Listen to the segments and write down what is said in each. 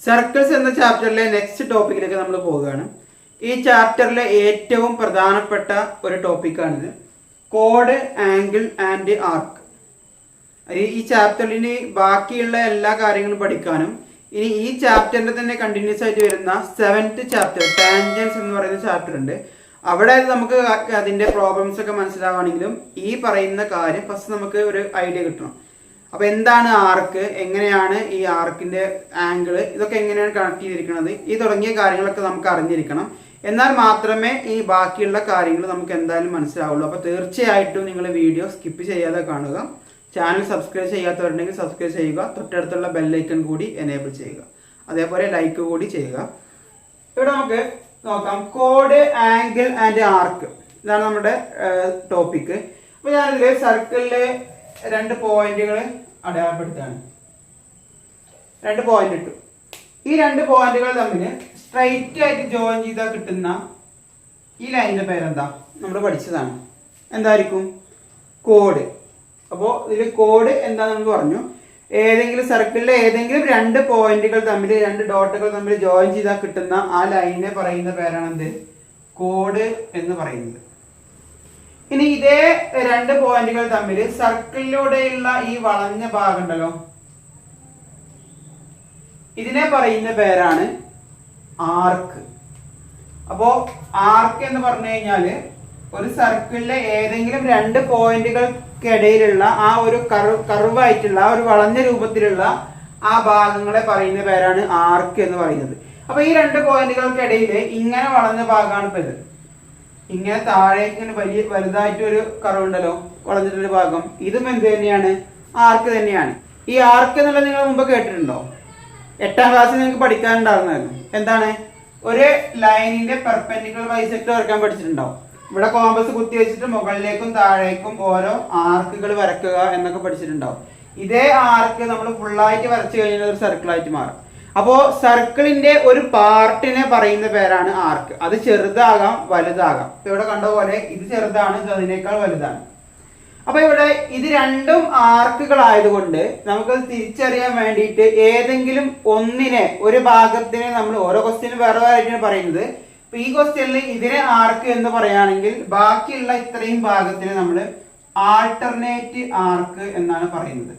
Circles എന്ന ചാപ്റ്ററിലെ next ടോപ്പിക്കിലേക്ക് നമ്മൾ പോവുകയാണ്. ഈ ചാപ്റ്ററിലെ ഏറ്റവും പ്രധാനപ്പെട്ട ഒരു ടോപ്പിക്കാണിത്, കോഡ്, ആംഗിൾ ആൻഡ് ആർക്ക്. ഈ ചാപ്റ്ററിന് ബാക്കിയുള്ള എല്ലാ കാര്യങ്ങളും പഠിക്കാനും ഇനി ഈ ചാപ്റ്ററിന്റെ തന്നെ കണ്ടിന്യൂസ് ആയിട്ട് വരുന്ന 7th ചാപ്റ്റർ ടാൻജൻസ് എന്ന് പറയുന്ന ചാപ്റ്റർ ഉണ്ട്. അവിടെ നമുക്ക് അതിന്റെ പ്രോബ്ലംസ് ഒക്കെ മനസ്സിലാവുകയാണെങ്കിലും ഈ പറയുന്ന കാര്യം ഫസ്റ്റ് നമുക്ക് ഒരു ഐഡിയ കിട്ടണം. അപ്പൊ എന്താണ് ആർക്ക്, എങ്ങനെയാണ് ഈ ആർക്കിന്റെ ആംഗിൾ, ഇതൊക്കെ എങ്ങനെയാണ് കണക്ട് ചെയ്തിരിക്കുന്നത്, ഈ തുടങ്ങിയ കാര്യങ്ങളൊക്കെ നമുക്ക് അറിഞ്ഞിരിക്കണം. എന്നാൽ മാത്രമേ ഈ ബാക്കിയുള്ള കാര്യങ്ങൾ നമുക്ക് എന്തായാലും മനസ്സിലാവുള്ളൂ. അപ്പോൾ തീർച്ചയായിട്ടും നിങ്ങൾ വീഡിയോ സ്കിപ്പ് ചെയ്യാതെ കാണുക. ചാനൽ സബ്സ്ക്രൈബ് ചെയ്യാത്തവരുണ്ടെങ്കിൽ സബ്സ്ക്രൈബ് ചെയ്യുക. തൊട്ടടുത്തുള്ള ബെല്ലൈക്കൺ കൂടി എനേബിൾ ചെയ്യുക. അതേപോലെ ലൈക്ക് കൂടി ചെയ്യുക. ഇവിടെ നമുക്ക് നോക്കാം, കോഡ്, ആംഗിൾ ആൻഡ് ആർക്ക്. ഇതാണ് നമ്മുടെ ടോപ്പിക്ക്. അപ്പോൾ ഞാനിതിൽ സർക്കിളില് 2 പോയിന്റുകൾ അടയാളപ്പെടുത്തുകയാണ്. 2 പോയിന്റ് ഇട്ടു. ഈ 2 പോയിന്റുകൾ തമ്മിൽ സ്ട്രൈറ്റ് ആയിട്ട് ജോയിൻ ചെയ്താൽ കിട്ടുന്ന ഈ ലൈനിന്റെ പേരെന്താ? നമ്മൾ പഠിച്ചതാണ്. എന്തായിരിക്കും? കോഡ്. അപ്പോൾ ഇതിൽ കോഡ് എന്താണെന്ന് പറഞ്ഞു. ഏതെങ്കിലും സർക്കിളിലെ ഏതെങ്കിലും 2 പോയിന്റുകൾ തമ്മിൽ, 2 ഡോട്ടുകൾ തമ്മിൽ ജോയിൻ ചെയ്താൽ കിട്ടുന്ന ആ ലൈനിനെ പറയുന്ന പേരാണ് എന്ത്? കോഡ് എന്ന് പറയുന്നത്. ഇനി ഇതേ 2 പോയിന്റുകൾ തമ്മിൽ സർക്കിളിലൂടെയുള്ള ഈ വളഞ്ഞ ഭാഗം ഉണ്ടല്ലോ, ഇതിനെ പറയുന്ന പേരാണ് ആർക്ക്. അപ്പോ ആർക്ക് എന്ന് പറഞ്ഞു കഴിഞ്ഞാല് ഒരു സർക്കിളിലെ ഏതെങ്കിലും 2 പോയിന്റുകൾക്കിടയിലുള്ള ആ ഒരു കർവായിട്ടുള്ള ആ ഒരു വളഞ്ഞ രൂപത്തിലുള്ള ആ ഭാഗങ്ങളെ പറയുന്ന പേരാണ് ആർക്ക് എന്ന് പറയുന്നത്. അപ്പൊ ഈ 2 പോയിന്റുകൾക്കിടയിൽ ഇങ്ങനെ വളഞ്ഞ ഭാഗമാണ് ഇപ്പൊ ഇത്. ഇങ്ങനെ താഴേക്ക് ഇങ്ങനെ വലുതായിട്ട് ഒരു കർവ് ഉണ്ടല്ലോ, വളഞ്ഞിട്ടൊരു ഭാഗം, ഇതും എന്ത് തന്നെയാണ്? ആർക്ക് തന്നെയാണ്. ഈ ആർക്ക് എന്നുള്ളത് നിങ്ങൾ മുമ്പ് കേട്ടിട്ടുണ്ടോ? 8ാം ക്ലാസ്സിൽ നിങ്ങൾക്ക് പഠിക്കാനുണ്ടാകുന്നതായിരുന്നു. എന്താണ്? ഒരു ലൈനിന്റെ പെർപെൻഡിക്കുലർ ബൈസെക്ടർ വരയ്ക്കാൻ പഠിച്ചിട്ടുണ്ടാവും. ഇവിടെ കോമ്പസ് കുത്തി വെച്ചിട്ട് മുകളിലേക്കും താഴേക്കും ഓരോ ആർക്കുകൾ വരയ്ക്കുക എന്നൊക്കെ പഠിച്ചിട്ടുണ്ടാവും. ഇതേ ആർക്ക് നമ്മൾ ഫുള്ളായിട്ട് വരച്ചു കഴിഞ്ഞാൽ ഒരു സർക്കിളായിട്ട് മാറും. അപ്പോ സർക്കിളിന്റെ ഒരു പാർട്ടിനെ പറയുന്ന പേരാണ് ആർക്ക്. അത് ചെറുതാകാം, വലുതാകാം. ഇവിടെ കണ്ട പോലെ ഇത് ചെറുതാണ്, ഇത് അതിനേക്കാൾ വലുതാണ്. അപ്പൊ ഇവിടെ ഇത് രണ്ടും ആർക്കുകളായതുകൊണ്ട് നമുക്കത് തിരിച്ചറിയാൻ വേണ്ടിയിട്ട് ഏതെങ്കിലും ഒന്നിനെ, ഒരു ഭാഗത്തിനെ നമ്മൾ ഓരോ ക്വസ്റ്റ്യനും വേറെ വേറെ പറയുന്നത്. ഇപ്പൊ ഈ ക്വസ്റ്റ്യനിൽ ഇതിനെ ആർക്ക് എന്ന് പറയുകയാണെങ്കിൽ ബാക്കിയുള്ള ഇത്രയും ഭാഗത്തിന് നമ്മൾ ആൾട്ടർനേറ്റ് ആർക്ക് എന്നാണ് പറയുന്നത്.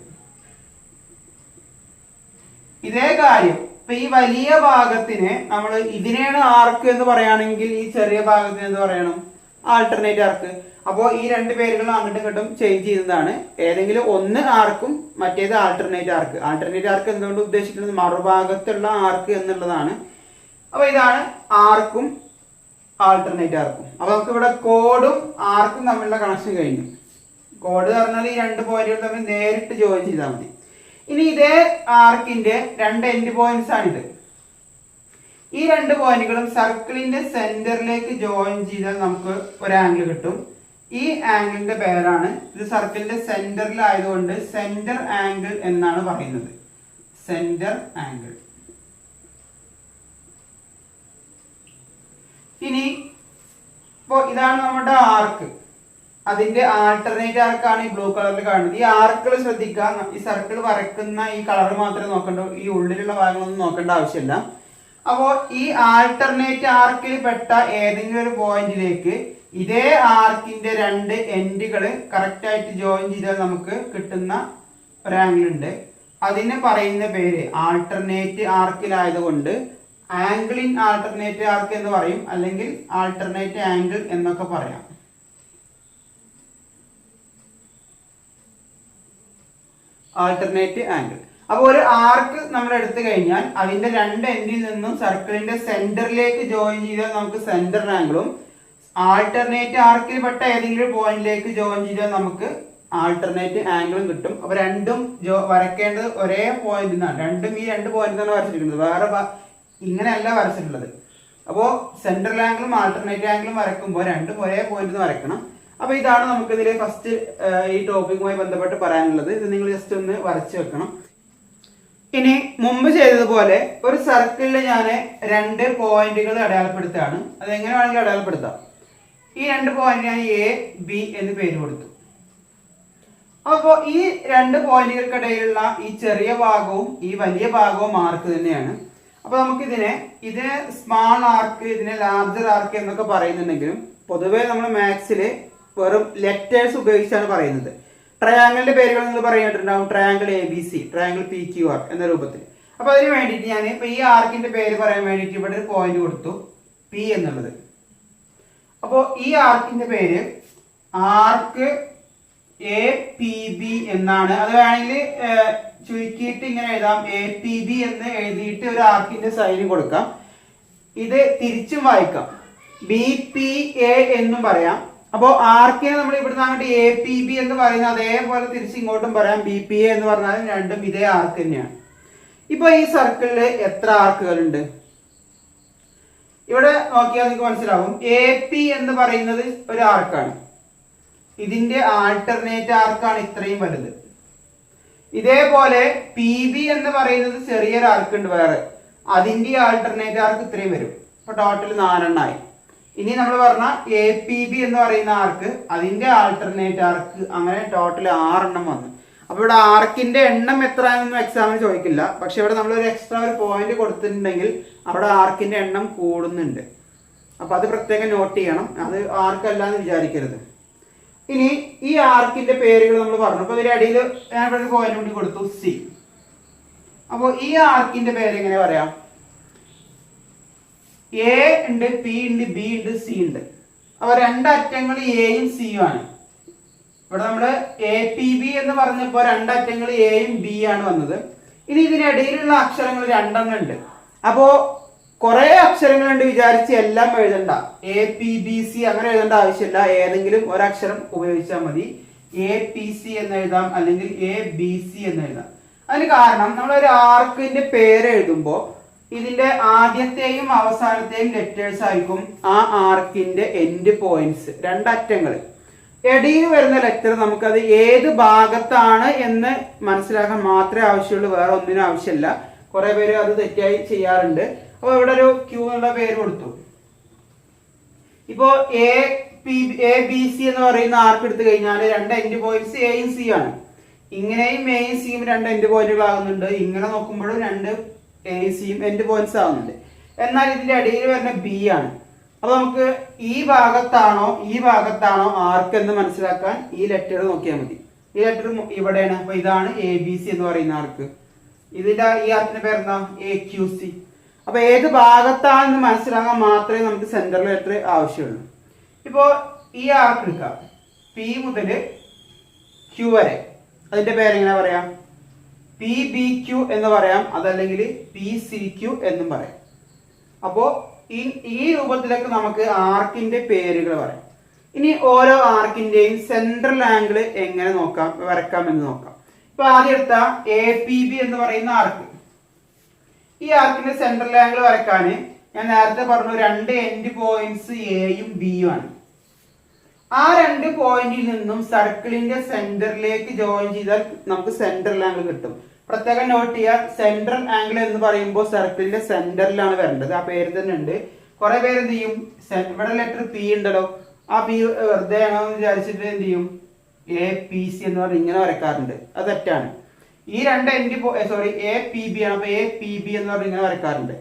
ഇതേ കാര്യം ഇപ്പൊ ഈ വലിയ ഭാഗത്തിന് നമ്മൾ ഇതിനെയാണ് ആർക്ക് എന്ന് പറയുകയാണെങ്കിൽ ഈ ചെറിയ ഭാഗത്തിന് എന്ത് പറയണം? ആൾട്ടർനേറ്റ് ആർക്ക്. അപ്പോൾ ഈ 2 പേരുകളും അങ്ങോട്ടും ഇങ്ങോട്ടും ചേഞ്ച് ചെയ്യുന്നതാണ്. ഏതെങ്കിലും ഒന്ന് ആർക്കും മറ്റേത് ആൾട്ടർനേറ്റ് ആർക്ക്. ആൾട്ടർനേറ്റ് ആർക്ക് എന്തുകൊണ്ട് ഉദ്ദേശിക്കുന്നത്? മറുഭാഗത്തുള്ള ആർക്ക് എന്നുള്ളതാണ്. അപ്പൊ ഇതാണ് ആർക്കും ആൾട്ടർനേറ്റ് ആർക്കും. അപ്പൊ നമുക്ക് ഇവിടെ കോഡും ആർക്കും തമ്മിലുള്ള കണക്ഷൻ കഴിഞ്ഞു. കോഡ് പറഞ്ഞാൽ ഈ 2 പോയിന്റുകൾ തമ്മിൽ നേരിട്ട് ജോയിൻ ചെയ്താൽ മതി. ഇനി ഇതേ ആർക്കിന്റെ 2 എൻഡ് പോയിന്റ്സ് ആണിത്. ഈ 2 പോയിന്റുകളും സർക്കിളിന്റെ സെന്ററിലേക്ക് ജോയിൻ ചെയ്താൽ നമുക്ക് ഒരു ആംഗിൾ കിട്ടും. ഈ ആംഗിളിന്റെ പേരാണ്, ഇത് സർക്കിളിന്റെ സെന്ററിലായതുകൊണ്ട് സെന്റർ ആംഗിൾ എന്നാണ് പറയുന്നത്. Centre angle. ഇനി ഇപ്പോ ഇതാണ് നമ്മുടെ ആർക്ക്. അതിന്റെ ആൾട്ടർനേറ്റ് ആർക്കാണ് ഈ ബ്ലൂ കളറിൽ കാണുന്നത്. ഈ ആർക്കുകൾ ശ്രദ്ധിക്കുക. ഈ സർക്കിൾ വരയ്ക്കുന്ന ഈ കളർ മാത്രമേ നോക്കണ്ടൂ, ഈ ഉള്ളിലുള്ള ഭാഗങ്ങളൊന്നും നോക്കേണ്ട ആവശ്യമില്ല. അപ്പോ ഈ ആൾട്ടർനേറ്റ് ആർക്കിൽ പെട്ട ഏതെങ്കിലും ഒരു പോയിന്റിലേക്ക് ഇതേ ആർക്കിന്റെ 2 എൻഡുകൾ കറക്റ്റ് ആയിട്ട് ജോയിൻ ചെയ്താൽ നമുക്ക് കിട്ടുന്ന ഒരു ആംഗിൾ ഉണ്ട്. അതിനെ പറയുന്ന പേര് ആൾട്ടർനേറ്റ് ആർക്കിലായതുകൊണ്ട് ആംഗിൾ ഇൻ ആൾട്ടർനേറ്റ് ആർക്ക് എന്ന് പറയും, അല്ലെങ്കിൽ ആൾട്ടർനേറ്റ് ആംഗിൾ എന്നൊക്കെ പറയാം. Alternate angle. അപ്പോൾ ഒരു ആർക്ക് നമ്മൾ എടുത്തു കഴിഞ്ഞാൽ അതിന്റെ 2 എൻഡിൽ നിന്നും സർക്കിളിന്റെ സെന്ററിലേക്ക് ജോയിൻ ചെയ്താൽ നമുക്ക് സെന്റർ ആംഗിളും, ആൾട്ടർനേറ്റ് ആർക്കിൽ പെട്ട ഏതെങ്കിലും പോയിന്റിലേക്ക് ജോയിൻ ചെയ്താൽ നമുക്ക് ആൾട്ടർനേറ്റ് ആംഗിളും കിട്ടും. അപ്പൊ രണ്ടും വരയ്ക്കേണ്ടത് ഒരേ പോയിന്റിൽ നിന്നാണ്. രണ്ടും ഈ 2 പോയിന്റിൽ നിന്നാണ് വരച്ചിരിക്കുന്നത്, വേറെ ഇങ്ങനെയല്ല വരച്ചിട്ടുള്ളത്. അപ്പോൾ സെൻട്രൽ ആംഗിളും ആൾട്ടർനേറ്റ് ആംഗിളും വരയ്ക്കുമ്പോൾ രണ്ടും ഒരേ പോയിന്റിൽ നിന്ന് വരയ്ക്കണം. അപ്പൊ ഇതാണ് നമുക്ക് ഇതിലെ ഫസ്റ്റ് ഈ ടോപ്പിക്കുമായി ബന്ധപ്പെട്ട് പറയാനുള്ളത്. ഇത് നിങ്ങൾ ജസ്റ്റ് ഒന്ന് വരച്ചു വെക്കണം. ഇനി മുമ്പ് ചെയ്തതുപോലെ ഒരു സർക്കിളിൽ ഞാൻ 2 പോയിന്റുകൾ അടയാളപ്പെടുത്തുകയാണ്. അത് എങ്ങനെ വേണമെങ്കിലും അടയാളപ്പെടുത്താം. ഈ 2 പോയിന്റ് ഞാൻ എ, ബി എന്ന് പേര് കൊടുത്തു. അപ്പോൾ ഈ 2 പോയിന്റുകൾക്കിടയിലുള്ള ഈ ചെറിയ ഭാഗവും ഈ വലിയ ഭാഗവും മാർക്ക് തന്നെയാണ്. അപ്പൊ നമുക്ക് ഇതിനെ സ്മാൾ ആർക്ക്, ഇതിനെ ലാർജർ ആർക്ക് എന്നൊക്കെ പറയുന്നുണ്ടെങ്കിലും പൊതുവെ നമ്മൾ മാത്സില് വെറും ലെറ്റേഴ്സ് ഉപയോഗിച്ചാണ് പറയുന്നത്. ട്രയാങ്കിളിന്റെ പേരുകൾ നിങ്ങൾ പറഞ്ഞിട്ടുണ്ടാവും, ട്രയാങ്കിൾ ABC, ട്രയാങ്കിൾ PQR എന്ന രൂപത്തിൽ. അപ്പൊ അതിന് വേണ്ടിയിട്ട് ഞാൻ ഇപ്പൊ ഈ ആർക്കിന്റെ പേര് പറയാൻ വേണ്ടിയിട്ട് ഇവിടെ ഒരു പോയിന്റ് കൊടുത്തു, P എന്നുള്ളത്. അപ്പോ ഈ ആർക്കിന്റെ പേര് ആർക്ക് APB എന്നാണ്. അത് വേണമെങ്കിൽ ചുരുക്കിയിട്ട് ഇങ്ങനെ എഴുതാം, APB എന്ന് എഴുതിയിട്ട് ഒരു ആർക്കിന്റെ സൈൻ കൊടുക്കാം. ഇത് തിരിച്ചും വായിക്കാം, BPA എന്നും പറയാം. അപ്പോ ആർക്കിനെ നമ്മൾ ഇവിടുന്ന് അങ്ങോട്ട് APB എന്ന് പറയുന്നത് അതേപോലെ തിരിച്ച് ഇങ്ങോട്ടും പറയാം, BPA എന്ന് പറഞ്ഞാലും രണ്ടും ഇതേ ആർക്ക് തന്നെയാണ്. ഇപ്പൊ ഈ സർക്കിളില് എത്ര ആർക്കുകൾ ഉണ്ട്? ഇവിടെ നോക്കിയാൽ നിങ്ങൾക്ക് മനസ്സിലാവും, AP എന്ന് പറയുന്നത് ഒരു ആർക്കാണ്, ഇതിന്റെ ആൾട്ടർനേറ്റ് ആർക്കാണ് ഇത്രയും വലുത്. ഇതേപോലെ PB എന്ന് പറയുന്നത് ചെറിയൊരു ആർക്ക് ഉണ്ട് വേറെ, അതിന്റെ ആൾട്ടർനേറ്റ് ആർക്ക് ഇത്രയും വരും. അപ്പൊ ടോട്ടൽ 4 എണ്ണമായി. ഇനി നമ്മൾ പറഞ്ഞ APB എന്ന് പറയുന്ന ആർക്ക്, അതിന്റെ ആൾട്ടർനേറ്റ് ആർക്ക്, അങ്ങനെ ടോട്ടൽ 6 എണ്ണം വന്നു. അപ്പൊ ഇവിടെ ആർക്കിന്റെ എണ്ണം എത്രയാണെന്നും എക്സാമിന് ചോദിക്കില്ല. പക്ഷെ ഇവിടെ നമ്മൾ ഒരു എക്സ്ട്രാ ഒരു പോയിന്റ് കൊടുത്തിട്ടുണ്ടെങ്കിൽ അവിടെ ആർക്കിന്റെ എണ്ണം കൂടുന്നുണ്ട്. അപ്പൊ അത് പ്രത്യേകം നോട്ട് ചെയ്യണം, അത് ആർക്കല്ല എന്ന് വിചാരിക്കരുത്. ഇനി ഈ ആർക്കിന്റെ പേരുകൾ നമ്മൾ പറഞ്ഞു. അപ്പൊ ഇതിന്റെ അടിയിൽ ഞാൻ ഇവിടെ ഒരു പോയിന്റ് കൂടി കൊടുത്തു, C. അപ്പൊ ഈ ആർക്കിന്റെ പേര് എങ്ങനെ പറയാം? A ഉണ്ട്, P ഉണ്ട്, B ഉണ്ട്, C ഉണ്ട്. അപ്പൊ രണ്ടറ്റങ്ങൾ Aയും Cയും ആണ്. ഇവിടെ നമ്മള് APB എന്ന് പറഞ്ഞപ്പോ രണ്ടറ്റങ്ങൾ Aയും B ആണ് വന്നത്. ഇനി ഇതിനിടയിലുള്ള അക്ഷരങ്ങൾ 2 എണ്ണം ഉണ്ട്. അപ്പോ കുറെ അക്ഷരങ്ങളുണ്ട് വിചാരിച്ച് എല്ലാം എഴുതണ്ട, APBC അങ്ങനെ എഴുതേണ്ട ആവശ്യമില്ല. ഏതെങ്കിലും ഒരക്ഷരം ഉപയോഗിച്ചാൽ മതി. APC എന്ന് എഴുതാം, അല്ലെങ്കിൽ ABC എന്ന് എഴുതാം. അതിന് കാരണം നമ്മളൊരു ആർക്കിന്റെ പേര് എഴുതുമ്പോൾ ഇതിന്റെ ആദ്യത്തെയും അവസാനത്തെയും ലെറ്റേഴ്സ് ആയിരിക്കും ആ ആർക്കിന്റെ എൻഡ് പോയിന്റ്സ്, രണ്ടറ്റങ്ങൾ. ഇടയിൽ വരുന്ന ലെറ്റർ നമുക്കത് ഏത് ഭാഗത്താണ് എന്ന് മനസ്സിലാക്കാൻ മാത്രമേ ആവശ്യമുള്ളൂ, വേറെ ഒന്നിനും ആവശ്യമില്ല. കുറെ പേര് അത് തെറ്റായി ചെയ്യാറുണ്ട്. അപ്പൊ ഇവിടെ ഒരു Q എന്നുള്ള പേര് കൊടുത്തു. ഇപ്പോ ABC എന്ന് പറയുന്ന ആർക്ക് എടുത്തു കഴിഞ്ഞാൽ രണ്ട് എൻഡ് പോയിന്റ്സ് Aയും C ആണ്. ഇങ്ങനെയും Aയും Cയും രണ്ട് എൻഡ് പോയിന്റുകൾ ആകുന്നുണ്ട്, ഇങ്ങനെ നോക്കുമ്പോഴും രണ്ട് Aയും Cയും എൻഡ് പോയിന്റ്സ് ആകുന്നുണ്ട്. എന്നാൽ ഇതിന്റെ ഇടയിൽ വരുന്ന B ആണ്. അപ്പൊ നമുക്ക് ഈ ഭാഗത്താണോ ആർക്ക് എന്ന് മനസ്സിലാക്കാൻ ഈ ലെറ്റർ നോക്കിയാൽ മതി. ഈ ലെറ്റർ ഇവിടെയാണ്. അപ്പൊ ഇതാണ് ABC എന്ന് പറയുന്ന ആർക്ക്. ഇതിന്റെ ഈ ആർക്കിന്റെ പേരെന്താ? AQC. അപ്പൊ ഏത് ഭാഗത്താണെന്ന് മനസ്സിലാക്കാൻ മാത്രമേ നമുക്ക് സെന്റർ ലെറ്റർ ആവശ്യമുള്ളൂ. ഇപ്പോ ഈ ആർക്ക് എടുക്കാം, P മുതൽ Q വരെ. അതിന്റെ പേരെങ്ങനെ പറയാം? PBQ എന്ന് പറയാം, അതല്ലെങ്കിൽ PCQ എന്നും പറയാം. അപ്പോ ഈ രൂപത്തിലേക്ക് നമുക്ക് ആർക്കിന്റെ പേരുകൾ പറയാം. ഇനി ഓരോ ആർക്കിന്റെയും സെൻട്രൽ ആംഗിൾ എങ്ങനെ വരക്കാം എന്ന് നോക്കാം. ഇപ്പൊ ആദ്യം എടുത്ത APB എന്ന് പറയുന്ന ആർക്ക്, ഈ ആർക്കിന്റെ സെൻട്രൽ ആംഗിൾ വരക്കാൻ ഞാൻ നേരത്തെ പറഞ്ഞു രണ്ട് എൻഡ് പോയിന്റ്സ് Aയും Bയും ആണ്. ആ രണ്ട് പോയിന്റിൽ നിന്നും സർക്കിളിന്റെ സെന്ററിലേക്ക് ജോയിൻ ചെയ്താൽ നമുക്ക് സെൻട്രൽ ആംഗിൾ കിട്ടും. പ്രത്യേകം നോട്ട് ചെയ്യുക, സെൻട്രൽ ആംഗിൾ എന്ന് പറയുമ്പോൾ സർക്കിളിന്റെ സെന്ററിലാണ് വരേണ്ടത്. ആ പേര് തന്നെ ഉണ്ട്. കുറെ പേര് എന്ത് ചെയ്യും, ഇവിടെ ലെറ്റർ P ഉണ്ടല്ലോ, ആ P വെറുതെ ആണോ എന്ന് വിചാരിച്ചിട്ട് എന്ത് ചെയ്യും, APC എന്ന് പറഞ്ഞ് ഇങ്ങനെ വരക്കാറുണ്ട്. അത് തെറ്റാണ്. ഈ രണ്ട് APB ആണ്. അപ്പൊ APB എന്ന് പറഞ്ഞ് ഇങ്ങനെ വരക്കാറുണ്ട്.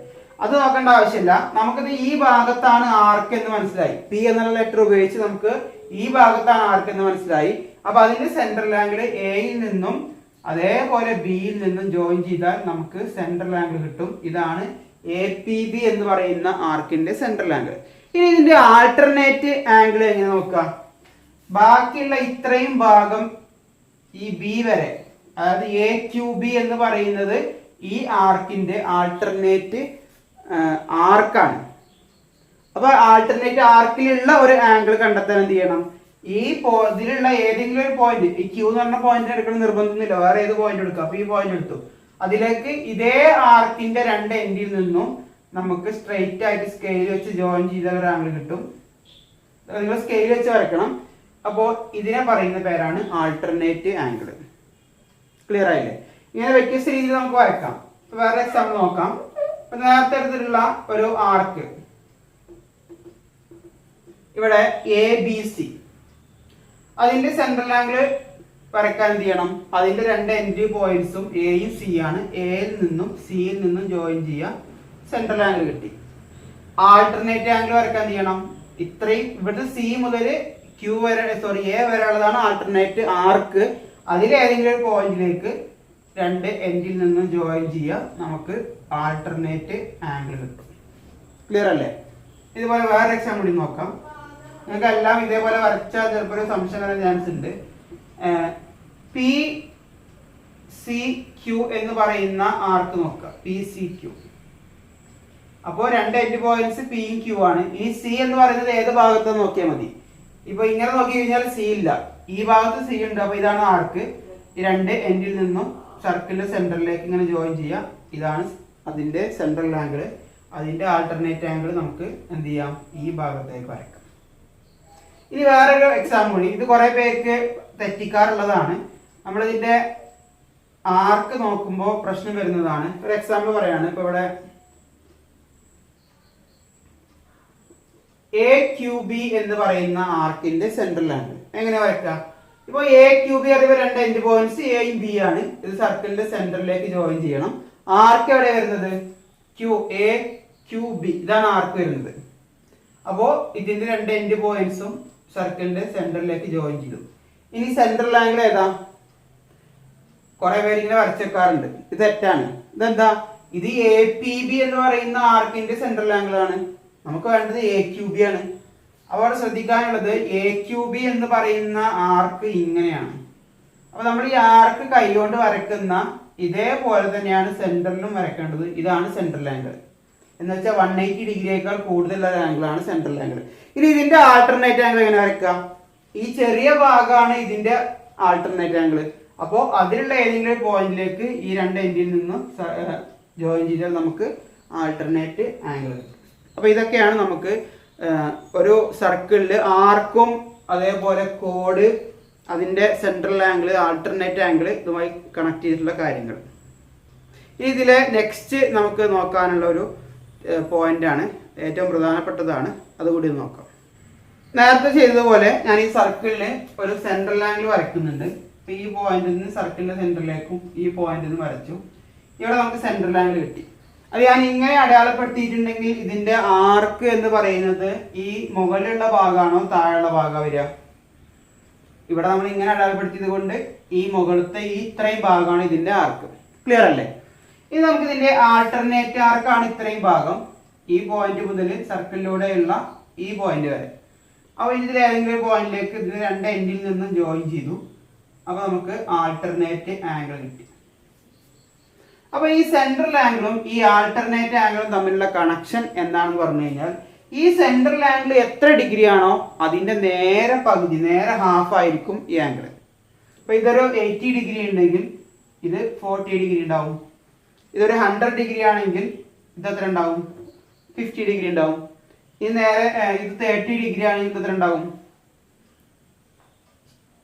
അത് നോക്കേണ്ട ആവശ്യമില്ല. നമുക്കിത് ഈ ഭാഗത്താണ് ആർക്ക് എന്ന് മനസ്സിലായി. P എന്നുള്ള ലെറ്റർ ഉപയോഗിച്ച് നമുക്ക് ഈ ഭാഗത്താണ് ആർക്ക് എന്ന് മനസ്സിലായി. അപ്പൊ അതിന്റെ സെൻട്രൽ ആംഗിൾ Aയിൽ നിന്നും അതേപോലെ Bയിൽ നിന്നും ജോയിൻ ചെയ്താൽ നമുക്ക് സെൻട്രൽ ആംഗിൾ കിട്ടും. ഇതാണ് APB എന്ന് പറയുന്ന ആർക്കിന്റെ സെൻട്രൽ ആംഗിൾ. ഇനി ഇതിന്റെ ആൾട്ടർനേറ്റ് ആംഗിൾ എങ്ങനെ നോക്കാം? ബാക്കിയുള്ള ഇത്രയും ഭാഗം ഈ B വരെ, അതായത് AQB എന്ന് പറയുന്നത് ഈ ആർക്കിന്റെ ആൾട്ടർനേറ്റ് ആർക്കാണ്. അപ്പൊ ആൾട്ടർനേറ്റ് ആർക്കിലുള്ള ഒരു ആംഗിൾ കണ്ടെത്താൻ എന്ത് ചെയ്യണം? ഇതിലുള്ള ഏതെങ്കിലും ഒരു പോയിന്റ്, ഈ Q എന്ന് പറഞ്ഞ പോയിന്റ് എടുക്കണം നിർബന്ധമൊന്നുമില്ല, വേറെ ഏത് പോയിന്റ് എടുക്കാം. അപ്പൊ ഈ പോയിന്റ് എടുത്തു, അതിലേക്ക് ഇതേ ആർക്കിന്റെ രണ്ട് എൻഡിൽ നിന്നും നമുക്ക് സ്ട്രെയിറ്റ് ആയിട്ട് സ്കെയിൽ വെച്ച് ജോയിൻ ചെയ്ത ഒരു ആംഗിൾ കിട്ടും. നിങ്ങൾ സ്കെയിൽ വെച്ച് വരക്കണം. അപ്പോൾ ഇതിനെ പറയുന്ന പേരാണ് ആൾട്ടർനേറ്റ് ആംഗിൾ. ക്ലിയർ ആയില്ലേ? ഇങ്ങനെ വ്യത്യസ്ത രീതിയിൽ നമുക്ക് വരക്കാം. വേറെ എക്സാമ്പിൾ നോക്കാം. നേരത്തെ എടുത്തിട്ടുള്ള ഒരു ആർക്ക്, ഇവിടെ ABC, അതിന്റെ സെൻട്രൽ ആംഗിൾ വരക്കാൻ എന്ത് ചെയ്യണം? അതിന്റെ രണ്ട് എൻഡ് പോയിന്റ്സും Aയും C ആണ്. Aയിൽ നിന്നും Cയിൽ നിന്നും ജോയിൻ ചെയ്യാം. സെൻട്രൽ ആംഗിൾ കിട്ടി. ആൾട്ടർനേറ്റ് ആംഗിൾ വരക്കാൻ എന്ത് ചെയ്യണം? ഇത്രയും ഇവിടുത്തെ സി മുതൽ ക്യൂ വരെ എ വരെ ഉള്ളതാണ് ആൾട്ടർനേറ്റ് ആർക്ക്. അതിലേതെങ്കിലും ഒരു പോയിന്റിലേക്ക് രണ്ട് എൻഡിൽ നിന്നും ജോയിൻ ചെയ്യാം, നമുക്ക് ആൾട്ടർനേറ്റ് ആംഗിൾ കിട്ടും. ക്ലിയർ അല്ലേ? ഇതുപോലെ വേറെ എക്സാമ്പിൾ കൂടി നോക്കാം. നിങ്ങൾക്ക് എല്ലാം ഇതേപോലെ വരച്ചാൽ ചിലപ്പോൾ ഒരു സംശയം വരാൻ ചാൻസ് ഉണ്ട്. പി സി ക്യൂ എന്ന് പറയുന്ന ആർക്ക് നോക്കുക, പി സി ക്യൂ. അപ്പോൾ രണ്ട് എൻഡ് പോയിന്റ്സ് പിയും ക്യൂ ആണ്. ഇനി സി എന്ന് പറയുന്നത് ഏത് ഭാഗത്ത് നോക്കിയാൽ മതി. ഇപ്പൊ ഇങ്ങനെ നോക്കി കഴിഞ്ഞാൽ സി ഇല്ല, ഈ ഭാഗത്ത് സി ഉണ്ട്. അപ്പൊ ഇതാണ് ആർക്ക്. ഈ രണ്ട് എൻഡിൽ നിന്നും സർക്കിളിന്റെ സെന്ററിലേക്ക് ഇങ്ങനെ ജോയിൻ ചെയ്യാം. ഇതാണ് അതിന്റെ സെൻട്രൽ ആംഗിൾ. അതിന്റെ ആൾട്ടർനേറ്റ് ആംഗിൾ നമുക്ക് എന്ത് ചെയ്യാം? ഈ ഭാഗത്തേക്ക് വരയ്ക്കാം. ഇനി വേറൊരു എക്സാമ്പിൾ കൂടി. ഇത് കുറെ പേർക്ക് തെറ്റിക്കാറുള്ളതാണ്. നമ്മളിതിന്റെ ആർക്ക് നോക്കുമ്പോൾ പ്രശ്നം വരുന്നതാണ്. ഒരു എക്സാമ്പിൾ പറയാണ്. ഇപ്പൊ ഇവിടെ എ ക്യൂ ബി എന്ന് പറയുന്ന ആർക്കിന്റെ സെൻട്രൽ ആംഗിൾ എങ്ങനെ വരയ്ക്കാം? ഇപ്പൊ എ ക്യൂ ബി അറിയുമ്പോൾ രണ്ട് എൻഡ് പോയിന്റ്സ് എയും ബി ആണ്. ഇത് സർക്കിളിന്റെ സെന്ററിലേക്ക് ജോയിൻ ചെയ്യണം. ആർക്ക് എവിടെ വരുന്നത്? ക്യൂ, എ ക്യൂ ബി, ഇതാണ് ആർക്ക് വരുന്നത്. അപ്പോ ഇതിന്റെ രണ്ട് എൻഡ് പോയിന്റ്സും സർക്കിളിന്റെ സെന്ററിലേക്ക് ജോയിൻ ചെയ്തു. ഇനി സെൻട്രൽ ആംഗിൾ ഏതാ? കുറെ പേര് ഇങ്ങനെ വരച്ചേക്കാറുണ്ട്. ഇത് തെറ്റാണ്. ഇതെന്താ? ഇത് എ പി ബി എന്ന് പറയുന്ന ആർക്കിന്റെ സെൻട്രൽ ആംഗിൾ ആണ്. നമുക്ക് വേണ്ടത് എ ക്യൂ ബി ആണ്. അപ്പോൾ ശ്രദ്ധിക്കാനുള്ളത് എ ക്യൂ ബി എന്ന് പറയുന്ന ആർക്ക് ഇങ്ങനെയാണ്. അപ്പൊ നമ്മൾ ഈ ആർക്ക് കൈകൊണ്ട് വരയ്ക്കുന്ന ഇതേപോലെ തന്നെയാണ് സെന്ററിലും വരയ്ക്കേണ്ടത്. ഇതാണ് സെൻട്രൽ ആംഗിൾ എന്ന് വെച്ചാൽ 180 ഡിഗ്രിയേക്കാൾ കൂടുതലുള്ള ആംഗിൾ ആണ് സെൻട്രൽ ആംഗിൾ. ഇനി ഇതിന്റെ ആൾട്ടർനേറ്റ് ആംഗിൾ എങ്ങനെ വരയ്ക്കാം? ഈ ചെറിയ ഭാഗമാണ് ഇതിന്റെ ആൾട്ടർനേറ്റ് ആംഗിൾ. അപ്പോൾ അതിലുള്ള ഏതെങ്കിലും പോയിന്റിലേക്ക് ഈ രണ്ട് എൻഡിൽ നിന്ന് ജോയിൻ ചെയ്താൽ നമുക്ക് ആൾട്ടർനേറ്റ് ആംഗിൾ കിട്ടും. അപ്പൊ ഇതൊക്കെയാണ് നമുക്ക് ഒരു സർക്കിളില് ആർക്കും അതേപോലെ കോഡ്, അതിന്റെ സെൻട്രൽ ആംഗിൾ, ആൾട്ടർനേറ്റ് ആംഗിൾ ഇതുമായി കണക്ട് ചെയ്തിട്ടുള്ള കാര്യങ്ങൾ. ഇതിലെ നെക്സ്റ്റ് നമുക്ക് നോക്കാനുള്ള ഒരു പോയിന്റ് ആണ്, ഏറ്റവും പ്രധാനപ്പെട്ടതാണ്, അതുകൂടി നോക്കാം. നേരത്തെ ചെയ്തതുപോലെ ഞാൻ ഈ സർക്കിളില് ഒരു സെൻട്രൽ ആംഗിൾ വരയ്ക്കുന്നുണ്ട്. ഈ പോയിന്റിൽ നിന്ന് സർക്കിളിന്റെ സെന്ററിലേക്കും ഈ പോയിന്റിൽ നിന്ന് വരച്ചു. ഇവിടെ നമുക്ക് സെൻട്രൽ ആംഗിൾ കിട്ടി. അത് ഞാൻ ഇങ്ങനെ അടയാളപ്പെടുത്തിയിട്ടുണ്ടെങ്കിൽ ഇതിന്റെ ആർക്ക് എന്ന് പറയുന്നത് ഈ മുകളിലുള്ള ഭാഗമാണോ താഴെയുള്ള ഭാഗം വരിക? ഇവിടെ നമ്മൾ ഇങ്ങനെ അടയാളപ്പെടുത്തിയത് കൊണ്ട് ഈ മുകളിലത്തെ ഈ ഇത്രയും ഭാഗമാണ് ഇതിന്റെ ആർക്ക്. ക്ലിയർ അല്ലേ? ഇനി നമുക്ക് ഇതിന്റെ ആൾട്ടർനേറ്റ് ആർക്കാണ് ഇത്രയും ഭാഗം, ഈ പോയിന്റ് മുതൽ സർക്കിളിലൂടെയുള്ള ഈ പോയിന്റ് വരെ. അപ്പൊ ഇതിൽ ഏതെങ്കിലും പോയിന്റിലേക്ക് ഇതിന് രണ്ട് എൻഡിൽ നിന്നും ജോയിൻ ചെയ്തു. അപ്പൊ നമുക്ക് ആൾട്ടർനേറ്റ് ആംഗിൾ കിട്ടി. അപ്പൊ ഈ സെൻട്രൽ ആംഗിളും ഈ ആൾട്ടർനേറ്റ് ആംഗിളും തമ്മിലുള്ള കണക്ഷൻ എന്താണെന്ന് പറഞ്ഞു കഴിഞ്ഞാൽ, ഈ സെൻട്രൽ ആംഗിൾ എത്ര ഡിഗ്രി ആണോ അതിന്റെ നേരെ പകുതി, നേരെ ഹാഫ് ആയിരിക്കും ഈ ആംഗിൾ. അപ്പൊ ഇതൊരു 80 ഡിഗ്രി ഉണ്ടെങ്കിൽ ഇത് 40 ഡിഗ്രി ഉണ്ടാവും. ഇതൊരു 100 ഡിഗ്രി ആണെങ്കിൽ ഇത് എത്ര ഉണ്ടാവും? 50 ഡിഗ്രി ഉണ്ടാവും. ഇത് നേരെ ഇത് 30 ഡിഗ്രി ആണെങ്കിൽ ഇത് എത്ര ഉണ്ടാവും?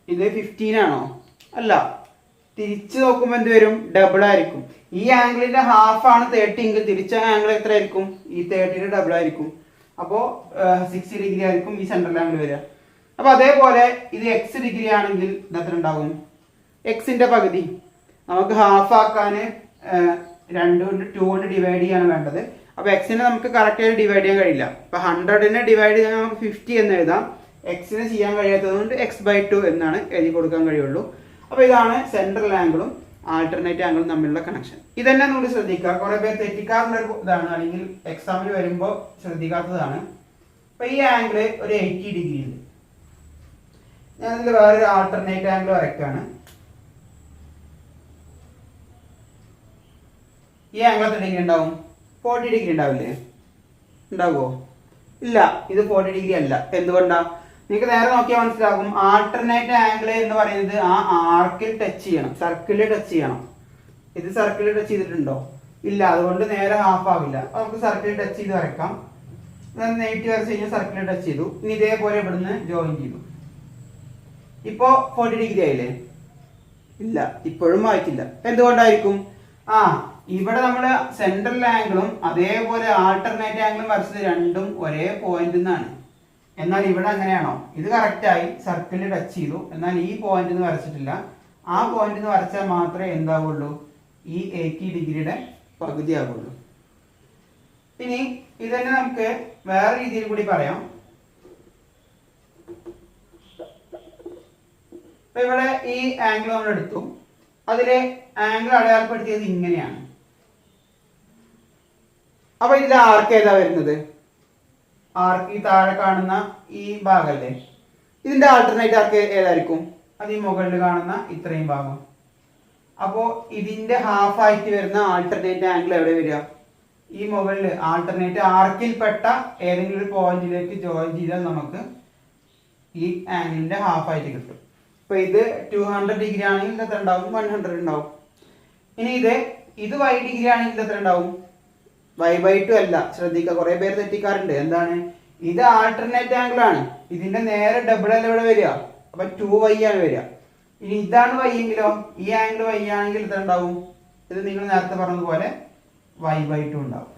ഇത് 15 ആണോ? അല്ല, തിരിച്ചു നോക്കുമ്പോൾ എന്ത് വരും? ഡബിൾ ആയിരിക്കും. ഈ ആംഗിളിന്റെ ഹാഫ് ആണ് 30 എങ്കിൽ തിരിച്ച ആംഗിൾ എത്ര ആയിരിക്കും? ഈ 30യുടെ ഡബിൾ ആയിരിക്കും. അപ്പോ 60 ഡിഗ്രി ആയിരിക്കും ഈ സെൻട്രൽ ആംഗിൾ വരിക. അപ്പൊ അതേപോലെ ഇത് x ഡിഗ്രി ആണെങ്കിൽ ഇത് എത്ര ഉണ്ടാവും? എക്സിന്റെ പകുതി. നമുക്ക് ഹാഫ് ആക്കാന് 2 കൊണ്ട് ഡിവൈഡ് ചെയ്യാണ് വേണ്ടത്. അപ്പൊ എക്സിനെ നമുക്ക് കറക്റ്റ് ആയിട്ട് ഡിവൈഡ് ചെയ്യാൻ കഴിയില്ല. അപ്പൊ 100നെ ഡിവൈഡ് ചെയ്യാൻ നമുക്ക് 50 എന്ന് എഴുതാം. എക്സിനെ ചെയ്യാൻ കഴിയാത്തത് കൊണ്ട് x/2 എന്നാണ് എഴുതി കൊടുക്കാൻ കഴിയുള്ളൂ. അപ്പൊ ഇതാണ് സെൻട്രൽ ആംഗിളും ആൾട്ടർനേറ്റ് ആംഗിളും തമ്മിലുള്ള കണക്ഷൻ. ഇതന്നെ നമ്മൾ ശ്രദ്ധിക്കുക. കുറെ പേർ തെറ്റിക്കാറുള്ള ഒരു ഇതാണ്, അല്ലെങ്കിൽ എക്സാമിന് വരുമ്പോൾ ശ്രദ്ധിക്കാത്തതാണ്. അപ്പൊ ഈ ആംഗിൾ ഒരു 80 ഡിഗ്രി ഉണ്ട്. ഞാനിതിൽ വേറൊരു ആൾട്ടർനേറ്റ് ആംഗിൾ വരയ്ക്കാണ്. ഈ ആംഗിൾ എത്ര ഡിഗ്രി ഉണ്ടാവും? 40 ഡിഗ്രി ഉണ്ടാവില്ലേ? ഉണ്ടാവുമോ? ഇല്ല, ഇത് 40 ഡിഗ്രി അല്ല. എന്തുകൊണ്ടാ? നിങ്ങൾക്ക് നേരെ നോക്കിയാൽ മനസ്സിലാകും. ആൾട്ടർനേറ്റ് ആംഗിൾ എന്ന് പറയുന്നത് ആ ആർക്കിൽ ടച്ച് ചെയ്യണം, സർക്കിളിൽ ടച്ച് ചെയ്യണം. ഇത് സർക്കിളിൽ ടച്ച് ചെയ്തിട്ടുണ്ടോ? ഇല്ല, അതുകൊണ്ട് നേരെ ഹാഫ് ആവില്ല. അപ്പൊ നമുക്ക് സർക്കിളിൽ ടച്ച് ചെയ്ത് വരയ്ക്കാം. നെഗറ്റീവ് വരച്ച് കഴിഞ്ഞാൽ സർക്കിളിൽ ടച്ച് ചെയ്തു. ഇനി ഇതേപോലെ ഇവിടുന്ന് ജോയിൻ ചെയ്തു. ഇപ്പോ 40 ഡിഗ്രി ആയില്ലേ? ഇല്ല, ഇപ്പോഴും ആയിട്ടില്ല. എന്തുകൊണ്ടായിരിക്കും? ഇവിടെ നമ്മൾ സെൻട്രൽ ആംഗിളും അതേപോലെ ആൾട്ടർനേറ്റ് ആംഗിളും വരച്ചത് രണ്ടും ഒരേ പോയിന്റ് നിന്നാണ്. എന്നാൽ ഇവിടെ അങ്ങനെയാണോ? ഇത് കറക്റ്റായി സർക്കിളിൽ ടച്ച് ചെയ്തു, എന്നാൽ ഈ പോയിന്റ് നിന്ന് വരച്ചിട്ടില്ല. ആ പോയിന്റ് നിന്ന് വരച്ചാൽ മാത്രമേ എന്താവുള്ളൂ? ഈ 80 ഡിഗ്രിയുടെ പകുതി ആവുള്ളൂ. ഇനി ഇതന്നെ നമുക്ക് വേറെ രീതിയിൽ കൂടി പറയാം. അപ്പൊ ഇവിടെ ഈ ആംഗിൾ നമ്മൾ എടുത്തു, അതിലെ ആംഗിൾ അടയാളപ്പെടുത്തിയത് ഇങ്ങനെയാണ്. അപ്പൊ ഇതിലെ ആർക്ക് ഏതാ വരുന്നത്? ആർക്ക് ഈ താഴെ കാണുന്ന ഈ ഭാഗമല്ലേ? ഇതിന്റെ ആൾട്ടർനേറ്റ് ആർക്ക് ഏതായിരിക്കും? അത് ഈ മുകളിൽ കാണുന്ന ഇത്രയും ഭാഗം. അപ്പോ ഇതിന്റെ ഹാഫ് ആയിട്ട് വരുന്ന ആൾട്ടർനേറ്റ് ആംഗിൾ എവിടെ വരിക? ഈ മുകളിൽ ആൾട്ടർനേറ്റ് ആർക്കിൽപ്പെട്ട ഏതെങ്കിലും ഒരു പോയിന്റിലേക്ക് ജോയിൻ ചെയ്താൽ നമുക്ക് ഈ ആംഗിളിന്റെ ഹാഫ് ആയിട്ട് കിട്ടും. ഇപ്പൊ ഇത് 200 ഡിഗ്രി ആണെങ്കിൽ എത്ര ഉണ്ടാവും? 100 ഉണ്ടാവും. ഇനി ഇത് y ഡിഗ്രി ആണെങ്കിൽ എത്ര ഉണ്ടാവും? y/2 അല്ല. ശ്രദ്ധിക്കുക, കുറെ പേര് തെറ്റിക്കാറുണ്ട്. എന്താണ്? ഇത് ആൾട്ടർനേറ്റ് ആംഗിൾ ആണ്, ഇതിന്റെ നേരെ ഡബിൾ അല്ല ഇവിടെ വരിക. അപ്പൊ 2y ആണ് വരിക. ഇനി ഇതാണ് y എങ്കിലോ, ഈ ആംഗിൾ y ആണെങ്കിൽ എത്ര ഉണ്ടാവും? ഇത് നിങ്ങൾ നേരത്തെ പറഞ്ഞതുപോലെ y/2 ഉണ്ടാവും.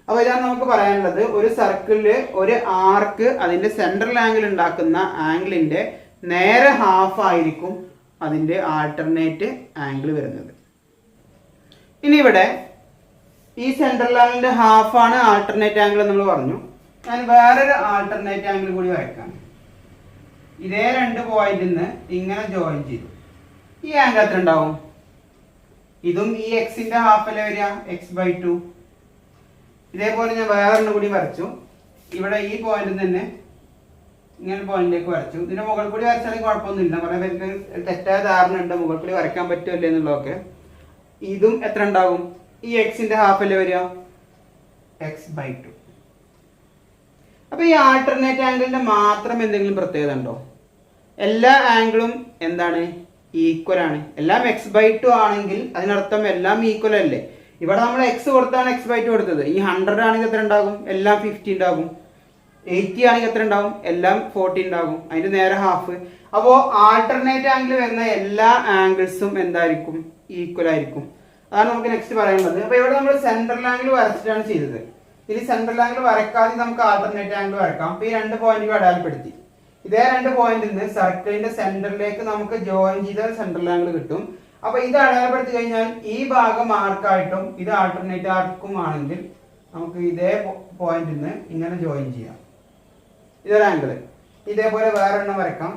അപ്പൊ ഇതാണ് നമുക്ക് പറയാനുള്ളത്. ഒരു സർക്കിളില് ഒരു ആർക്ക് അതിന്റെ സെൻട്രൽ ആംഗിൾ ഉണ്ടാക്കുന്ന ആംഗിളിന്റെ നേരെ ഹാഫ് ആയിരിക്കും അതിന്റെ ആൾട്ടർനേറ്റ് ആംഗിൾ വരുന്നത്. ഇനി ഇവിടെ ഈ സെൻട്രൽ ആംഗിളിന്റെ ഹാഫ് ആണ് ആൾട്ടർനേറ്റ് ആംഗിൾ നമ്മൾ പറഞ്ഞു. ഞാൻ വേറൊരു ആൾട്ടർനേറ്റ് ആംഗിൾ കൂടി വരയ്ക്കാം. ഇതേ രണ്ട് പോയിന്റിൽ നിന്ന് ഇങ്ങനെ ജോയിൻ ചെയ്തു. ഈ ആംഗിൾ എത്ര ഉണ്ടാവും? ഇതും ഈ എക്സിന്റെ ഹാഫ് അല്ലേ വരിക? x/2. ഇതേപോലെ ഞാൻ വേറൊരെണ്ണം കൂടി വരച്ചു. ഇവിടെ ഈ പോയിന്റിൽ തന്നെ ഇങ്ങനെ പോയിന്റിലേക്ക് വരച്ചു. ഇതിന്റെ മുകളിൽ കൂടി വരച്ചാലും കുഴപ്പമൊന്നുമില്ല. കുറെ പേർക്ക് തെറ്റായ ധാരണ ഉണ്ട്, മുകളിൽ കൂടി വരയ്ക്കാൻ പറ്റുമല്ലേ എന്നുള്ളതൊക്കെ. ഇതും എത്ര ഉണ്ടാവും? ഈ എക്സിന്റെ ഹാഫ് അല്ലേ വരിക? x/2. അപ്പൊ ഈ ആൾട്ടർനേറ്റ് ആംഗിളിന്റെ മാത്രം എന്തെങ്കിലും പ്രത്യേകത ഉണ്ടോ? എല്ലാ ആംഗിളും എന്താണ്? ഈക്വൽ ആണ്. എല്ലാം x/2 ആണെങ്കിൽ അതിനർത്ഥം എല്ലാം ഈക്വൽ അല്ലേ? ഇവിടെ നമ്മൾ x കൊടുത്താണ് x/2 കൊടുത്തത്. ഈ 100 ആണെങ്കിൽ എത്ര ഉണ്ടാകും? എല്ലാം 50 ഉണ്ടാകും. 80 ആണെങ്കിൽ എത്ര ഉണ്ടാവും? എല്ലാം 40 ഉണ്ടാകും. അതിന്റെ നേരെ ഹാഫ്. അപ്പോ ആൾട്ടർനേറ്റ് ആംഗിൾ വരുന്ന എല്ലാ ആംഗിൾസും എന്തായിരിക്കും? ഈക്വൽ ആയിരിക്കും. അതാണ് നമുക്ക് നെക്സ്റ്റ് പറയാനുള്ളത്. അപ്പൊ ഇവിടെ നമ്മൾ സെൻട്രൽ ആംഗിൾ വരച്ചിട്ടാണ് ചെയ്തത്. ഇനി സെൻട്രൽ ആംഗിൾ വരക്കാതെ നമുക്ക് ആൾട്ടർനേറ്റ് ആംഗിൾ വരക്കാം. അപ്പൊ ഈ രണ്ട് പോയിന്റുകൾ അടയാളപ്പെടുത്തി. ഇതേ രണ്ട് പോയിന്റിൽ നിന്ന് സർക്കിളിന്റെ സെന്ററിലേക്ക് നമുക്ക് ജോയിൻ ചെയ്താൽ സെൻട്രൽ ആംഗിൾ കിട്ടും. അപ്പൊ ഇത് അടയാളപ്പെടുത്തി കഴിഞ്ഞാൽ ഈ ഭാഗം ആർക്കായിട്ടും ഇത് ആൾട്ടർനേറ്റ് ആർക്കും ആണെങ്കിൽ നമുക്ക് ഇതേ പോയിന്റിൽ നിന്ന് ഇങ്ങനെ ജോയിൻ ചെയ്യാം. ഇതൊരു ആംഗിൾ. ഇതേപോലെ വേറൊരെണ്ണം വരക്കാം.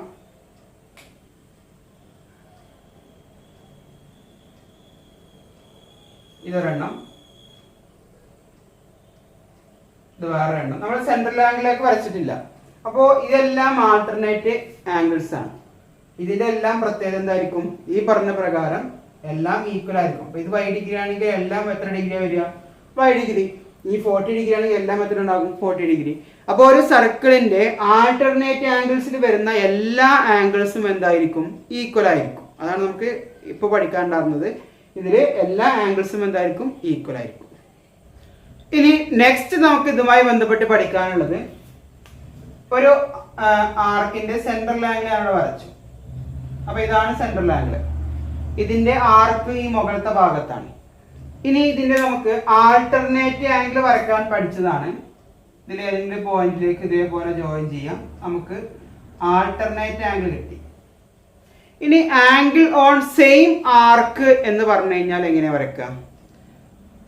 ഇതൊരെണ്ണം, ഇത് വേറെ എണ്ണം. നമ്മൾ സെൻട്രൽ ആംഗിളിലേക്ക് വരച്ചിട്ടില്ല. അപ്പോ ഇതെല്ലാം ആൾട്ടർനേറ്റ് ആംഗിൾസ് ആണ്. ഇതിന്റെ എല്ലാം പ്രത്യേകത എന്തായിരിക്കും? ഈ പറഞ്ഞ പ്രകാരം എല്ലാം ഈക്വൽ ആയിരിക്കും. അപ്പൊ ഇത് y ഡിഗ്രി ആണെങ്കിൽ എല്ലാം എത്ര ഡിഗ്രി വരിക? y degree. ഈ 40 ഡിഗ്രി ആണെങ്കിൽ എല്ലാം എത്ര ഉണ്ടാകും? 40 ഡിഗ്രി. അപ്പോൾ ഒരു സർക്കിളിന്റെ ആൾട്ടർനേറ്റ് ആംഗിൾസിൽ വരുന്ന എല്ലാ ആംഗിൾസും എന്തായിരിക്കും? ഈക്വൽ ആയിരിക്കും. അതാണ് നമുക്ക് ഇപ്പൊ പഠിക്കാനുണ്ടായിരുന്നത്. ഇതില് എല്ലാ ആംഗിൾസും എന്തായിരിക്കും? ഈക്വൽ ആയിരിക്കും. ഇനി നെക്സ്റ്റ് നമുക്ക് ഇതുമായി ബന്ധപ്പെട്ട് പഠിക്കാനുള്ളത്, ഒരു ആർക്കിന്റെ സെൻട്രൽ ആംഗിൾ അവിടെ വരച്ചു. അപ്പൊ ഇതാണ് സെൻട്രൽ ആംഗിൾ. ഇതിന്റെ ആർക്ക് ഈ മുകളിലത്തെ ഭാഗത്താണ്. ഇനി ഇതിന്റെ നമുക്ക് ആൾട്ടർനേറ്റ് ആംഗിൾ വരക്കാൻ പഠിച്ചതാണ്. ഇതിൽ ഏതെങ്കിലും പോയിന്റിലേക്ക് ഇതേപോലെ ജോയിൻ ചെയ്യാം. നമുക്ക് ആൾട്ടർനേറ്റ് ആംഗിൾ കിട്ടി. ഇനി ആംഗിൾ ഓൺ സെയിം ആർക്ക് എന്ന് പറഞ്ഞു കഴിഞ്ഞാൽ എങ്ങനെ വരക്കാം?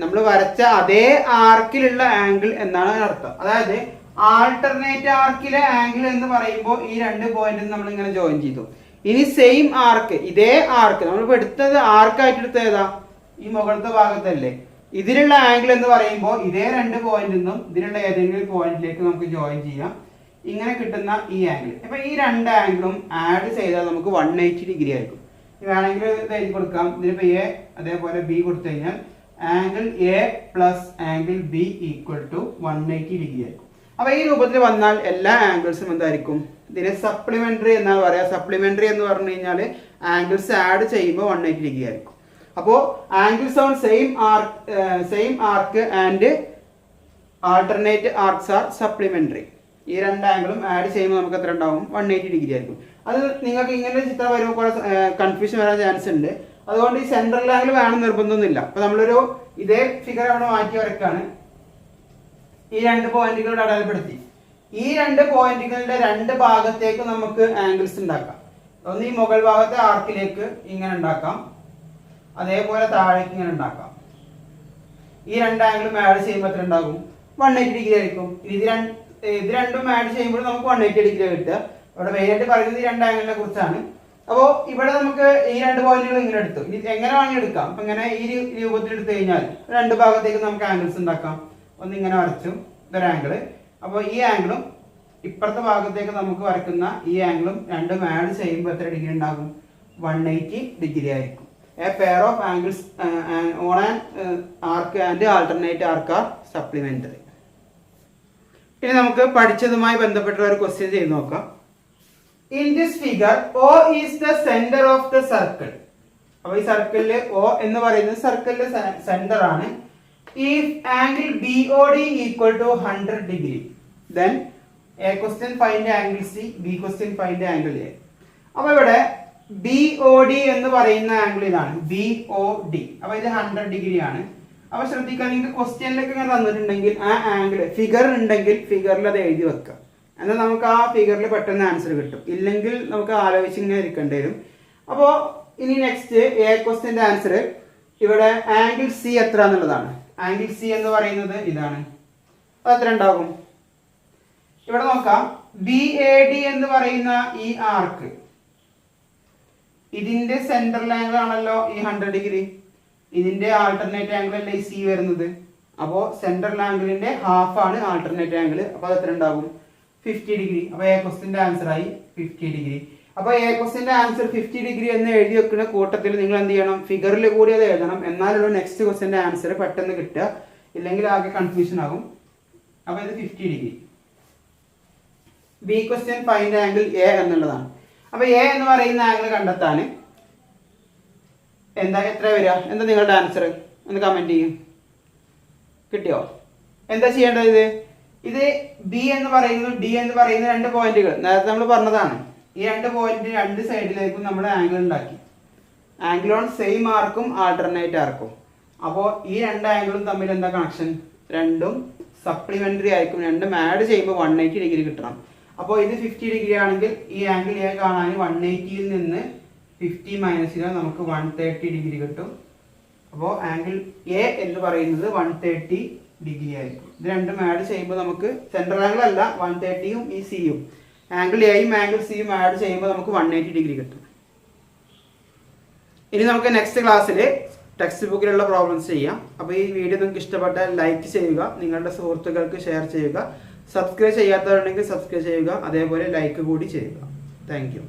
നമ്മൾ വരച്ച അതേ ആർക്കിലുള്ള ആംഗിൾ എന്നാണ് അർത്ഥം. അതായത് ആൾട്ടർനേറ്റ് ആർക്കിലെ ആംഗിൾ എന്ന് പറയുമ്പോൾ ഈ രണ്ട് പോയിന്റിൽ നമ്മൾ ഇങ്ങനെ ജോയിൻ ചെയ്തു. ഇനി സെയിം ആർക്ക്, ഇതേ ആർക്ക് നമ്മളിപ്പോൾ എടുത്തത് ആർക്കായിട്ട് എടുത്തത് ഏതാ? ഈ മുകളിലത്തെ ഭാഗത്തല്ലേ? ഇതിലുള്ള ആംഗിൾ എന്ന് പറയുമ്പോൾ ഇതേ രണ്ട് പോയിന്റിൽ നിന്നും ഇതിലുള്ള ഏതെങ്കിലും പോയിന്റിലേക്ക് നമുക്ക് ജോയിൻ ചെയ്യാം. ഇങ്ങനെ കിട്ടുന്ന ഈ ആംഗിൾ. അപ്പൊ ഈ രണ്ട് ആംഗിളും ആഡ് ചെയ്താൽ നമുക്ക് 180 ഡിഗ്രി ആയിരിക്കും. വേണമെങ്കിൽ എഴുതി കൊടുക്കാം. ഇതിലിപ്പോ എ അതേപോലെ ബി കൊടുത്തു കഴിഞ്ഞാൽ angle A plus angle B equal to 180 degree ആയിരിക്കും. അപ്പൊ ഈ രൂപത്തിൽ വന്നാൽ എല്ലാ ആംഗിൾസും എന്തായിരിക്കും? ഇതിനെ സപ്ലിമെന്ററി എന്നാണ് പറയാ. സപ്ലിമെന്ററി എന്ന് പറഞ്ഞു കഴിഞ്ഞാൽ ആംഗിൾസ് ആഡ് ചെയ്യുമ്പോൾ 180 ഡിഗ്രി ആയിരിക്കും. അപ്പോൾ angles on same arc and alternate arcs are supplementary. ഈ രണ്ട് ആംഗിളും ആഡ് ചെയ്യുമ്പോൾ നമുക്ക് എത്ര ഉണ്ടാവും? 180 ഡിഗ്രി ആയിരിക്കും. അത് നിങ്ങൾക്ക് ഇങ്ങനെ ചിത്രം വരുമ്പോൾ കുറെ കൺഫ്യൂഷൻ വരാൻ ചാൻസ് ഉണ്ട്. അതുകൊണ്ട് ഈ സെൻട്രൽ ആംഗിൾ വേണം നിർബന്ധമൊന്നുമില്ല. അപ്പൊ നമ്മളൊരു ഇതേ ഫിഗർ അവിടെ മാറ്റി വരക്കാണ്. ഈ രണ്ട് പോയിന്റുകളുടെ അടയാളപ്പെടുത്തി. ഈ രണ്ട് പോയിന്റുകളുടെ രണ്ട് ഭാഗത്തേക്ക് നമുക്ക് ആംഗിൾസ് ഉണ്ടാക്കാം. ഒന്ന് ഈ മുകൾ ഭാഗത്തെ ആർക്കിലേക്ക് ഇങ്ങനെ ഉണ്ടാക്കാം, അതേപോലെ താഴേക്ക് ഇങ്ങനെ ഉണ്ടാക്കാം. ഈ രണ്ട് ആംഗിളും ആഡ് ചെയ്യുമ്പോൾ എത്ര ഉണ്ടാകും? 180 ഡിഗ്രി ആയിരിക്കും. ഇത് രണ്ടും ആഡ് ചെയ്യുമ്പോൾ നമുക്ക് 180 ഡിഗ്രി കിട്ടുക. ഇവിടെ മെയിനായിട്ട് പറയുന്നത് ഈ രണ്ട് ആംഗിളിനെ കുറിച്ചാണ്. അപ്പോൾ ഇവിടെ നമുക്ക് ഈ രണ്ട് പോയിന്റുകൾ ഇങ്ങനെ എടുത്തു. ഇനി എങ്ങനെ വേണമെങ്കിൽ എടുക്കാം. അപ്പൊ ഇങ്ങനെ ഈ രൂപത്തിൽ എടുത്തു കഴിഞ്ഞാൽ രണ്ട് ഭാഗത്തേക്ക് നമുക്ക് ആംഗിൾസ് ഉണ്ടാക്കാം. ഒന്ന് ഇങ്ങനെ വരച്ചു, ഇതൊരു ആംഗിള്. അപ്പോൾ ഈ ആംഗിളും ഇപ്പുറത്തെ ഭാഗത്തേക്ക് നമുക്ക് വരയ്ക്കുന്ന ഈ ആംഗിളും രണ്ടും ആഡ് ചെയ്യുമ്പോൾ എത്ര ഡിഗ്രി ഉണ്ടാകും? 180 ഡിഗ്രി ആയിരിക്കും. A pair of angles on an arc and alternate arc are supplementary. ഇനി നമുക്ക് പഠിച്ചതുമായി ബന്ധപ്പെട്ട ഒരു ക്വസ്റ്റ്യൻ ചെയ്ത് നോക്കാം. In this figure, O is the center of the circle. അപ്പോൾ ഈ സർക്കിളില് O എന്ന് പറയുന്നത് സർക്കിളിന്റെ സെന്റർ ആണ്. If angle BOD equal to 100 degree, then A question find angle C, B question find angle A. അപ്പോൾ ഇവിടെ BOD എന്ന് പറയുന്ന ആംഗിൾ ഇതാണ്, BOD. അപ്പോൾ ഇത് 100 ഡിഗ്രി ആണ്. അപ്പോൾ ശ്രദ്ധിക്കാൻ, നിങ്ങൾക്ക് ക്വസ്റ്റ്യനിലൊക്കെ ഇങ്ങനെ തന്നിട്ടുണ്ടെങ്കിൽ ആ ആംഗിൾ ഫിഗർ ഉണ്ടെങ്കിൽ ഫിഗറിൽ അത് എഴുതി വെക്കുക. എന്നാൽ നമുക്ക് ആ ഫിഗറിൽ പെട്ടെന്ന് ആൻസർ കിട്ടും. ഇല്ലെങ്കിൽ നമുക്ക് ആലോചിച്ച് ഇങ്ങനെ ഇരിക്കേണ്ടി വരും. അപ്പോൾ ഇനി നെക്സ്റ്റ് എ ക്വസ്റ്റ്യന്റെ ആൻസർ ഇവിടെ ആംഗിൾ സി എത്ര എന്നുള്ളതാണ്. ആംഗിൾ സി എന്ന് പറയുന്നത് ഇതാണ്. അത് എത്ര ഉണ്ടാകും? ഇവിടെ നോക്കാം. BAD എന്ന് പറയുന്ന ഈ ആർക്ക്, ഇതിന്റെ സെൻട്രൽ ആംഗിൾ ആണല്ലോ ഈ 100 ഡിഗ്രി. ഇതിന്റെ ആൾട്ടർനേറ്റ് ആംഗിൾ അല്ലേ ഈ സി വരുന്നത്. അപ്പോൾ സെൻട്രൽ ആംഗിളിന്റെ ഹാഫ് ആണ് ആൾട്ടർനേറ്റ് ആംഗിൾ. അപ്പോൾ അത് എത്ര ഉണ്ടാകും? 50 ഡിഗ്രി. അപ്പോൾ എ ക്വസ്റ്റ്യന്റെ ആൻസർ ആയി 50 ഡിഗ്രി. അപ്പോൾ എ ക്വസ്റ്റ്യന്റെ ആൻസർ 50 ഡിഗ്രി എന്ന് എഴുതി വെക്കുന്ന കൂട്ടത്തിൽ നിങ്ങൾ എന്ത് ചെയ്യണം? ഫിഗറിൽ കൂടി അത് എഴുതണം. എന്നാലുള്ള നെക്സ്റ്റ് ക്വസ്റ്റ്യന്റെ ആൻസർ പെട്ടെന്ന് കിട്ടുക. ഇല്ലെങ്കിൽ ആകെ കൺഫ്യൂഷൻ ആകും. അപ്പോൾ ഇത് 50 degree. B question find angle A എന്നുള്ളതാണ്. അപ്പോൾ എ എന്ന് പറയുന്ന ആംഗിൾ കണ്ടെത്താൻ എത്ര വരിക? എന്താ നിങ്ങളുടെ ആൻസർ? ഒന്ന് കമന്റ് ചെയ്യും. കിട്ടിയോ? എന്താ ചെയ്യേണ്ടത്? ഇത് ബി എന്ന് പറയുന്നത് ഡി എന്ന് പറയുന്ന രണ്ട് പോയിന്റുകൾ നേരത്തെ നമ്മൾ പറഞ്ഞതാണ്. ഈ രണ്ട് പോയിന്റ് രണ്ട് സൈഡിലേക്കും നമ്മൾ ആംഗിൾ ഉണ്ടാക്കി. ആംഗിൾ ഓൺ സെയിം ആർക്കും ആൾട്ടർനേറ്റ് ആർക്കും. അപ്പോൾ ഈ രണ്ട് ആംഗിളും തമ്മിൽ എന്താ കണക്ഷൻ? രണ്ടും സപ്ലിമെന്ററി ആയിരിക്കും. രണ്ടും ആഡ് ചെയ്യുമ്പോൾ 180 ഡിഗ്രി കിട്ടണം. അപ്പോൾ ഇത് 50 ഡിഗ്രി ആണെങ്കിൽ ഈ ആംഗിൾ എ കാണാൻ 180യിൽ നിന്ന് 50 മൈനസ് ചെയ്താൽ നമുക്ക് 130 ഡിഗ്രി കിട്ടും. അപ്പോൾ ആംഗിൾ എ എന്ന് പറയുന്നത് 130 ഡിഗ്രി ആയിരിക്കും. ഇത് രണ്ടും ആഡ് ചെയ്യുമ്പോൾ നമുക്ക് സെൻട്രൽ ആംഗിൾ അല്ല 130യും ഈ സിയും, ആംഗിൾ എയും ആംഗിൾ സിയും ആഡ് ചെയ്യുമ്പോൾ നമുക്ക് 180 ഡിഗ്രി കിട്ടും. ഇനി നമുക്ക് നെക്സ്റ്റ് ക്ലാസ്സിൽ ടെക്സ്റ്റ് ബുക്കിലുള്ള പ്രോബ്ലംസ് ചെയ്യാം. അപ്പോൾ ഈ വീഡിയോ നിങ്ങൾക്ക് ഇഷ്ടപ്പെട്ടാൽ ലൈക്ക് ചെയ്യുക, നിങ്ങളുടെ സുഹൃത്തുക്കൾക്ക് ഷെയർ ചെയ്യുക, സബ്സ്ക്രൈബ് ചെയ്യാത്തവരുണ്ടെങ്കിൽ സബ്സ്ക്രൈബ് ചെയ്യുക, അതേപോലെ ലൈക്ക് കൂടി ചെയ്യുക. Thank you.